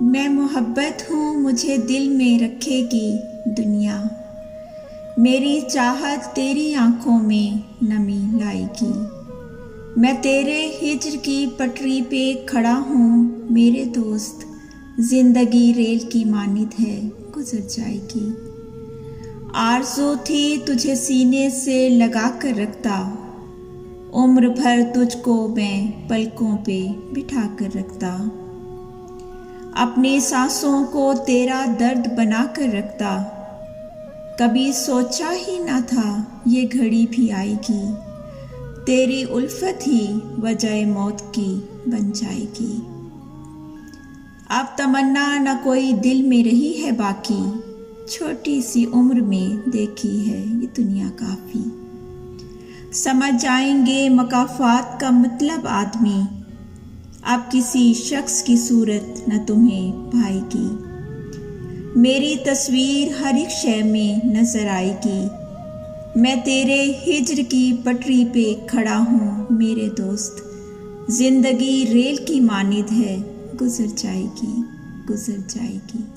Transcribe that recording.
मैं मोहब्बत हूँ मुझे दिल में रखेगी दुनिया। मेरी चाहत तेरी आँखों में नमी लाएगी। मैं तेरे हिज्र की पटरी पे खड़ा हूँ मेरे दोस्त। जिंदगी रेल की मानिद है गुजर जाएगी। आरज़ू थी तुझे सीने से लगा कर रखता। उम्र भर तुझको मैं पलकों पे बिठा कर रखता। अपनी सांसों को तेरा दर्द बना कर रखता। कभी सोचा ही ना था ये घड़ी भी आएगी। तेरी उल्फत ही वजह मौत की बन जाएगी। अब तमन्ना न कोई दिल में रही है बाकी। छोटी सी उम्र में देखी है ये दुनिया काफ़ी। समझ जाएंगे मकाफात का मतलब आदमी। अब किसी शख्स की सूरत न तुम्हें भाएगी। मेरी तस्वीर हर एक शय में नजर आएगी। मैं तेरे हिज्र की पटरी पे खड़ा हूँ मेरे दोस्त। जिंदगी रेल की मानिद है गुजर जाएगी गुजर जाएगी।